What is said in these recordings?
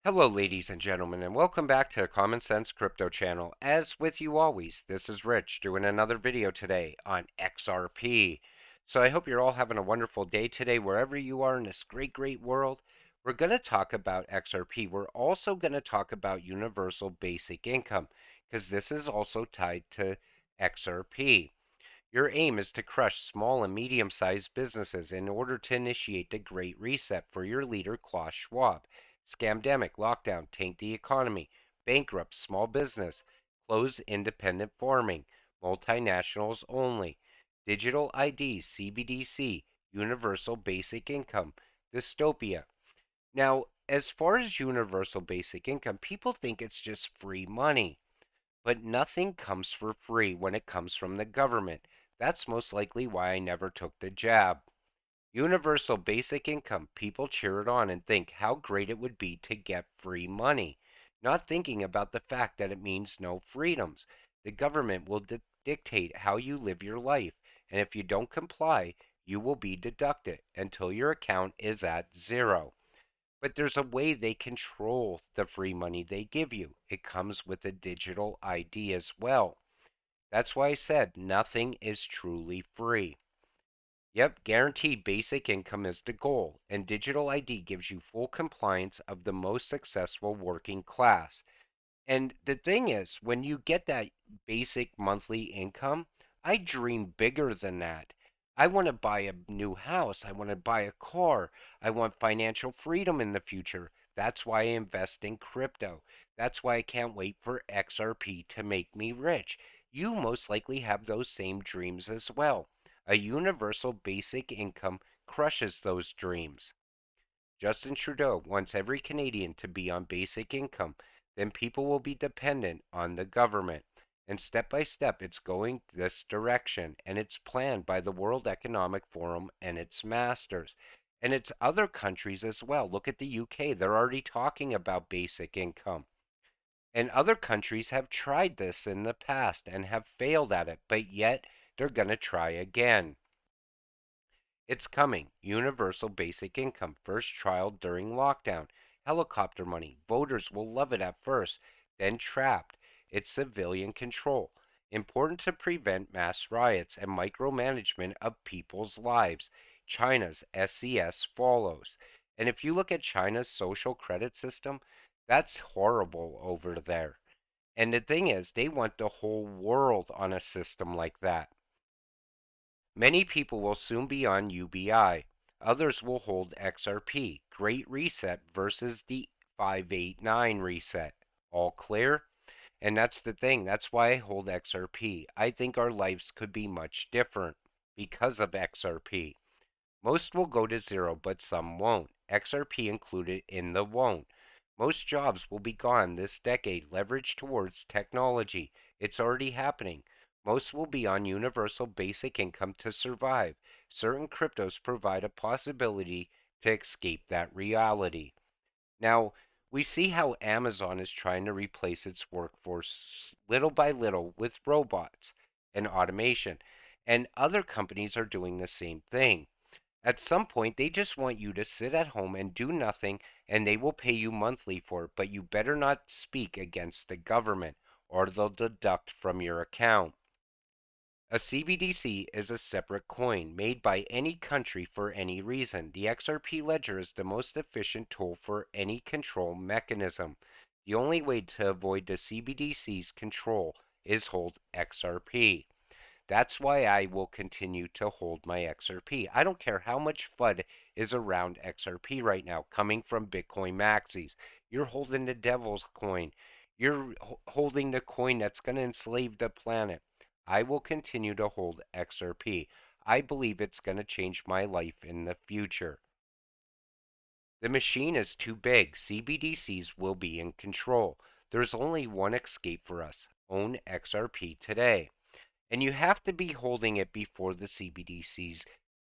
Hello, ladies and gentlemen, and welcome back to Common Sense Crypto Channel. As with you always, this is Rich doing another video today on XRP. So I hope you're all having a wonderful day today, wherever you are in this great world. We're going to talk about XRP. We're also going to talk about universal basic income, because this is also tied to XRP. Your aim is to crush small and medium-sized businesses in order to initiate the Great Reset for your leader, Klaus Schwab. Scamdemic lockdown, tank the economy, bankrupt small business, close independent farming, multinationals only, digital IDs, CBDC, universal basic income, dystopia. Now, as far as universal basic income, people think it's just free money. But nothing comes for free when it comes from the government. That's most likely why I never took the jab. Universal basic income, people cheer it on and think how great it would be to get free money, not thinking about the fact that it means no freedoms. The government will dictate how you live your life, and if you don't comply, you will be deducted until your account is at zero. But there's a way they control the free money they give you. It comes with a digital ID as well. That's why I said nothing is truly free. Yep, guaranteed basic income is the goal, and digital ID gives you full compliance of the most successful working class. And the thing is, when you get that basic monthly income, I dream bigger than that. I want to buy a new house. I want to buy a car. I want financial freedom in the future. That's why I invest in crypto. That's why I can't wait for XRP to make me rich. You most likely have those same dreams as well. A universal basic income crushes those dreams. Justin Trudeau wants every Canadian to be on basic income. Then people will be dependent on the government. And step by step, it's going this direction. And it's planned by the World Economic Forum and its masters. And it's other countries as well. Look at the UK. They're already talking about basic income. And other countries have tried this in the past and have failed at it. But yet, they're going to try again. It's coming. Universal basic income. First trial during lockdown. Helicopter money. Voters will love it at first, then trapped. It's civilian control. Important to prevent mass riots and micromanagement of people's lives. China's SCS follows. And if you look at China's social credit system, that's horrible over there. And the thing is, they want the whole world on a system like that. Many people will soon be on UBI. Others will hold XRP. Great Reset versus the 589 reset. All clear? And that's the thing. That's why I hold XRP. I think our lives could be much different because of XRP. Most will go to zero, but some won't. XRP included in the won't. Most jobs will be gone this decade, leveraged towards technology. It's already happening. Most will be on universal basic income to survive. Certain cryptos provide a possibility to escape that reality. Now, we see how Amazon is trying to replace its workforce little by little with robots and automation, and other companies are doing the same thing. At some point, they just want you to sit at home and do nothing, and they will pay you monthly for it, but you better not speak against the government, or they'll deduct from your account. A CBDC is a separate coin made by any country for any reason. The XRP ledger is the most efficient tool for any control mechanism. The only way to avoid the CBDC's control is hold XRP. That's why I will continue to hold my XRP. I don't care how much FUD is around XRP right now coming from Bitcoin maxis. You're holding the devil's coin. You're holding the coin that's going to enslave the planet. I will continue to hold XRP. I believe it's going to change my life in the future. The machine is too big. CBDCs will be in control. There's only one escape for us. Own XRP today. And you have to be holding it before the CBDCs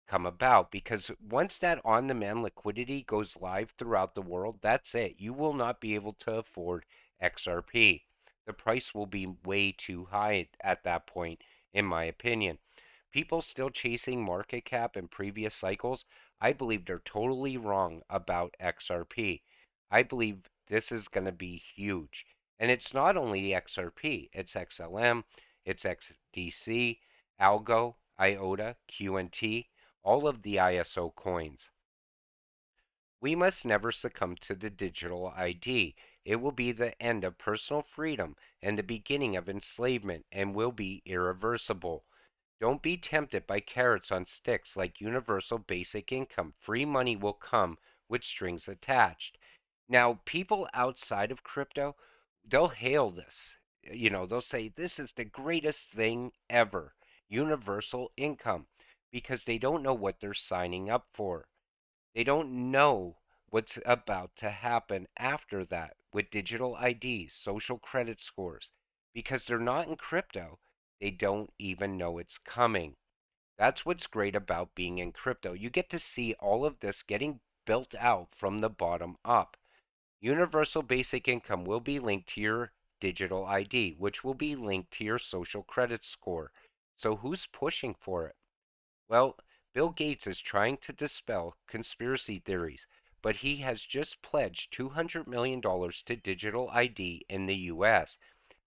come about, because once that on-demand liquidity goes live throughout the world, that's it. You will not be able to afford XRP. The price will be way too high at that point, in my opinion. People still chasing market cap in previous cycles, I believe they're totally wrong about XRP. I believe this is going to be huge. And it's not only XRP, it's XLM, it's XDC, Algo, IOTA, QNT, all of the ISO coins. We must never succumb to the digital ID. It will be the end of personal freedom and the beginning of enslavement and will be irreversible. Don't be tempted by carrots on sticks like universal basic income. Free money will come with strings attached. Now, people outside of crypto, they'll hail this. They'll say this is the greatest thing ever, universal income, because they don't know what they're signing up for. They don't know what's about to happen after that with digital IDs, social credit scores. Because they're not in crypto, they don't even know it's coming. That's what's great about being in crypto. You get to see all of this getting built out from the bottom up. Universal basic income will be linked to your digital ID, which will be linked to your social credit score. So who's pushing for it? Well, Bill Gates is trying to dispel conspiracy theories, but he has just pledged $200 million to digital ID in the U.S.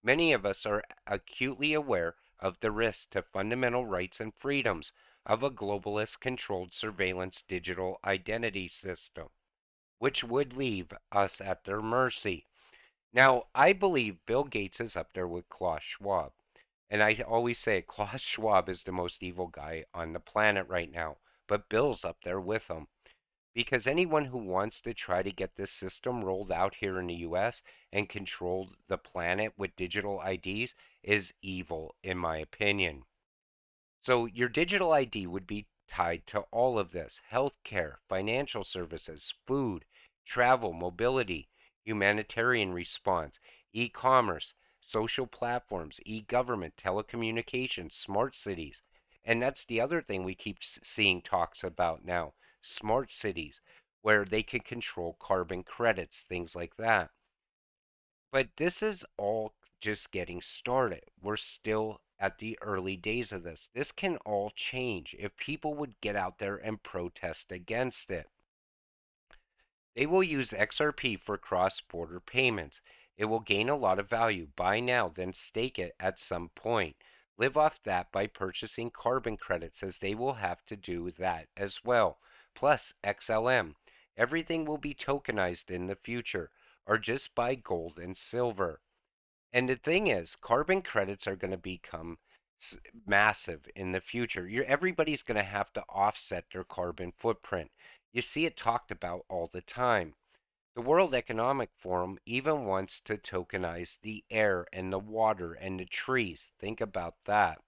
Many of us are acutely aware of the risk to fundamental rights and freedoms of a globalist controlled surveillance digital identity system, which would leave us at their mercy. Now, I believe Bill Gates is up there with Klaus Schwab. And I always say Klaus Schwab is the most evil guy on the planet right now, but Bill's up there with him. Because anyone who wants to try to get this system rolled out here in the US and control the planet with digital IDs is evil, in my opinion. So your digital ID would be tied to all of this: healthcare, financial services, food, travel, mobility, humanitarian response, e-commerce, social platforms, e-government, telecommunications, smart cities. And that's the other thing we keep seeing talks about now: smart cities, where they can control carbon credits, things like that. But this is all just getting started. We're still at the early days of this. This can all change if people would get out there and protest against it. They will use XRP for cross-border payments. It will gain a lot of value. Buy now, then stake it at some point. Live off that by purchasing carbon credits, as they will have to do that as well. Plus XLM. Everything will be tokenized in the future, or just buy gold and silver. And the thing is, carbon credits are going to become massive in the future. Everybody's going to have to offset their carbon footprint. You see it talked about all the time. The World Economic Forum even wants to tokenize the air and the water and the trees. Think about that.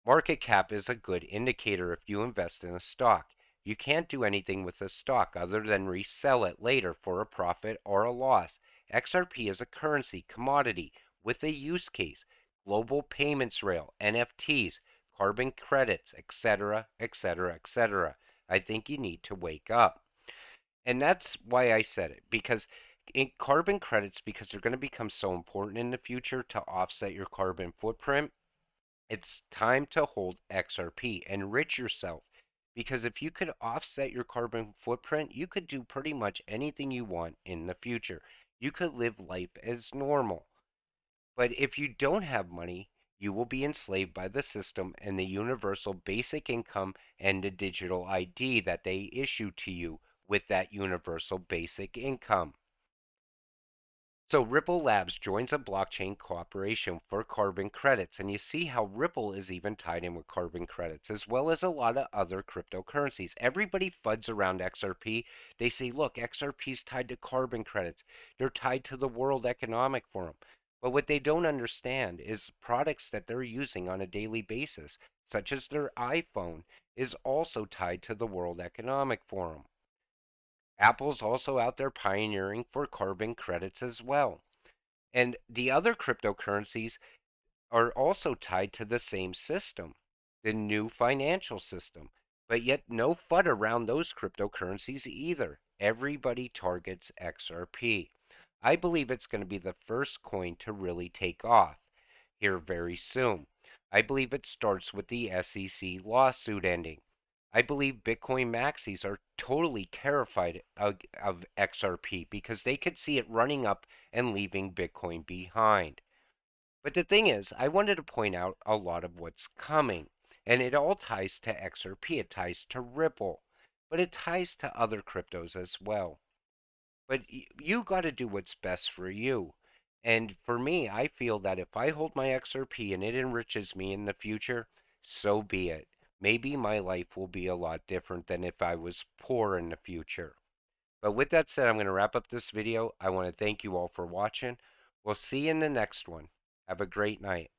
Market cap is a good indicator if you invest in a stock. You can't do anything with a stock other than resell it later for a profit or a loss. XRP is a currency commodity with a use case: global payments rail, NFTs, carbon credits, etc., etc., etc. I think you need to wake up. And that's why I said it, because in carbon credits, because they're going to become so important in the future to offset your carbon footprint, it's time to hold XRP, enrich yourself. Because if you could offset your carbon footprint, you could do pretty much anything you want in the future. You could live life as normal. But if you don't have money, you will be enslaved by the system and the universal basic income and the digital ID that they issue to you with that universal basic income. So Ripple Labs joins a blockchain cooperation for carbon credits, and you see how Ripple is even tied in with carbon credits, as well as a lot of other cryptocurrencies. Everybody fuds around XRP. They say, look, XRP is tied to carbon credits. They're tied to the World Economic Forum. But what they don't understand is products that they're using on a daily basis, such as their iPhone, is also tied to the World Economic Forum. Apple's also out there pioneering for carbon credits as well. And the other cryptocurrencies are also tied to the same system, the new financial system. But yet, no FUD around those cryptocurrencies either. Everybody targets XRP. I believe it's going to be the first coin to really take off here very soon. I believe it starts with the SEC lawsuit ending. I believe Bitcoin maxis are totally terrified of XRP because they could see it running up and leaving Bitcoin behind. But the thing is, I wanted to point out a lot of what's coming. And it all ties to XRP, it ties to Ripple, but it ties to other cryptos as well. But you got to do what's best for you. And for me, I feel that if I hold my XRP and it enriches me in the future, so be it. Maybe my life will be a lot different than if I was poor in the future. But with that said, I'm going to wrap up this video. I want to thank you all for watching. We'll see you in the next one. Have a great night.